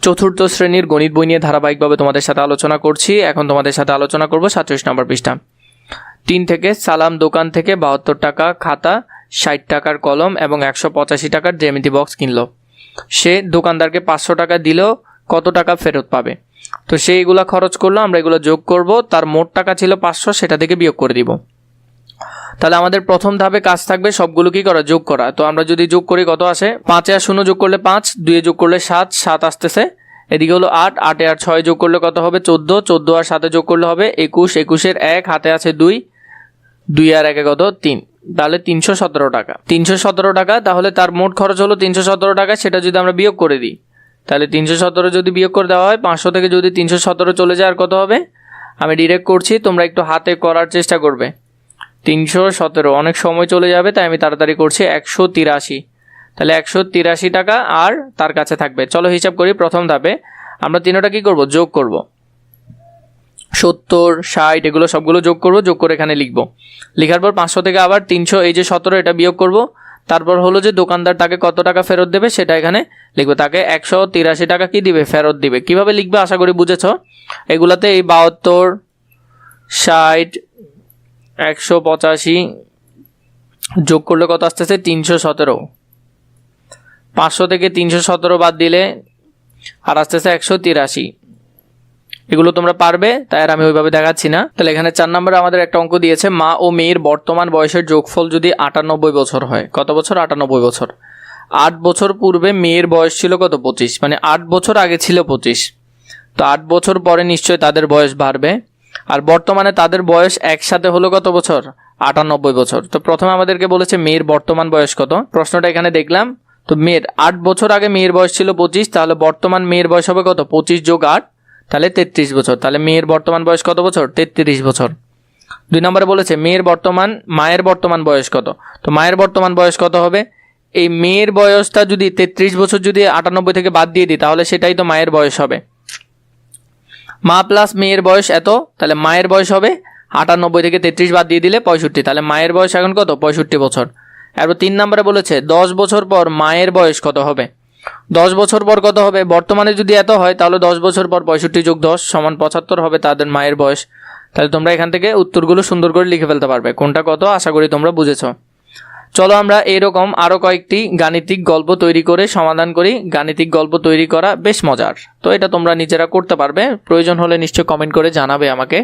চতুর্থ শ্রেণীর গণিত বই নিয়ে ধারাবাহিকভাবে তোমাদের সাথে আলোচনা করছি। এখন তোমাদের সাথে আলোচনা করব 47 নম্বর পৃষ্ঠা। 3 থেকে সালাম দোকান থেকে 72 টাকা খাতা, 60 টাকার কলম এবং 185 টাকার জ্যামিতি বক্স কিনলো। সে দোকানদারকে 500 টাকা দিলেও কত টাকা ফেরত পাবে? তো সে এগুলো খরচ করলো, আমরা এগুলো যোগ করব। তার মোট টাকা ছিল 500, সেটা থেকে বিয়োগ করে দিব। তাহলে আমাদের প্রথম ধাপে কাজ থাকবে সবগুলো কি করা, যোগ করা। তো আমরা যদি যোগ করি কত আসে, 5 আর 0 যোগ করলে 5, 2 যোগ করলে 7, 7 আসতেছে, এদিকে হলো 8, 8 আর 6 যোগ করলে কত হবে 14, 14 আর 7 যোগ করলে হবে 21, 21 এর 1 হাতে আছে 2, 2 আর 1 কত 3, তাহলে 317 টাকা। 317 টাকা, তাহলে তার মোট খরচ হলো 317 টাকা। সেটা যদি আমরা বিয়োগ করে দিই, তাহলে 317 যদি বিয়োগ করে দেওয়া হয়, 500 থেকে যদি 317 চলে যায় আর কত হবে, আমি ডিরেক্ট করছি, তোমরা একটু হাতে করার চেষ্টা করবে। 317 অনেক সময় চলে যাবে, তাই আমি তাড়াতাড়ি করছি। 183, তাহলে 183 টাকা আর তার কাছে থাকবে। চলো হিসাব করি। প্রথম ধাপে আমরা তিনটা কি করব, যোগ করব। 70, 60 এগুলো সবগুলো যোগ করব, যোগ করে এখানে লিখব। লেখার পর 500 থেকে আবার 300 এই যে 17 এটা বিয়োগ করব। তারপর হলো যে দোকানদার তাকে কত টাকা ফেরত দেবে সেটা এখানে লিখবো। তাকে 183 টাকা কি দিবে, ফেরত দিবে। কিভাবে লিখবে আশা করি বুঝেছো। এগুলাতে এই 72, 60, 185 যোগ করলে কত আসতেছে 317। 500 থেকে 317 বাদ দিলে আর আসতেছে 183। এগুলো তোমরা পারবে, তাই আর আমি ওইভাবে দেখাচ্ছি না। তাহলে এখানে 4 নম্বরে আমাদের একটা অঙ্ক দিয়েছে, মা ও মেয়ের বর্তমান বয়সের যোগফল যদি 98 বছর হয়। কত বছর, 98 বছর। 8 বছর পূর্বে মেয়ের বয়স ছিল কত, 25, মানে 8 বছর আগে ছিল 25। তো 8 বছর পরে নিশ্চয়ই তাদের বয়স বাড়বে। আর বর্তমানে তাদের বয়স একসাথে হলো কত বছর, 98 বছর। তো প্রথমে আমাদেরকে বলেছে মেয়ের বর্তমান বয়স কত, প্রশ্নটা এখানে দেখলাম। তো মেয়ের 8 বছর আগে মেয়ের বয়স ছিল 25, তাহলে বর্তমান মেয়ের বয়স হবে কত, 25 যোগ 8, তাহলে 33 বছর। তাহলে মেয়ের বর্তমান বয়স কত বছর, 33 বছর। 2 নম্বরে বলেছে মায়ের বর্তমান বয়স কত। তো মায়ের বর্তমান বয়স কত হবে, এই মেয়ের বয়সটা যদি 33 বছর যদি 98 থেকে বাদ দিয়ে দিই, তাহলে সেটাই তো মায়ের বয়স হবে। মা প্লাস মেয়ের বয়স এত, তাহলে মায়ের বয়স হবে 98 থেকে 33 বাদ দিয়ে দিলে 65, তাহলে মায়ের বয়স এখন কত, 65 বছর। এরপর 3 নম্বরে বলেছে 10 বছর পর মায়ের বয়স কত হবে। 10 বছর পর কত হবে, বর্তমানে যদি এত হয় তাহলে 10 বছর পর 65 যোগ 10 সমান 75 হবে তাদের মায়ের বয়স। তাহলে তোমরা এখান থেকে উত্তরগুলো সুন্দর করে লিখে ফেলতে পারবে, কোনটা কত আশা করি তোমরা বুঝেছো। চলো আমরা এরকম আরও কয়েকটি গাণিতিক গল্প তৈরি করে সমাধান করি। গাণিতিক গল্প তৈরি করা বেশ মজার, তো এটা তোমরা নিজেরা করতে পারবে। প্রয়োজন হলে নিশ্চয় কমেন্ট করে জানাবে আমাকে।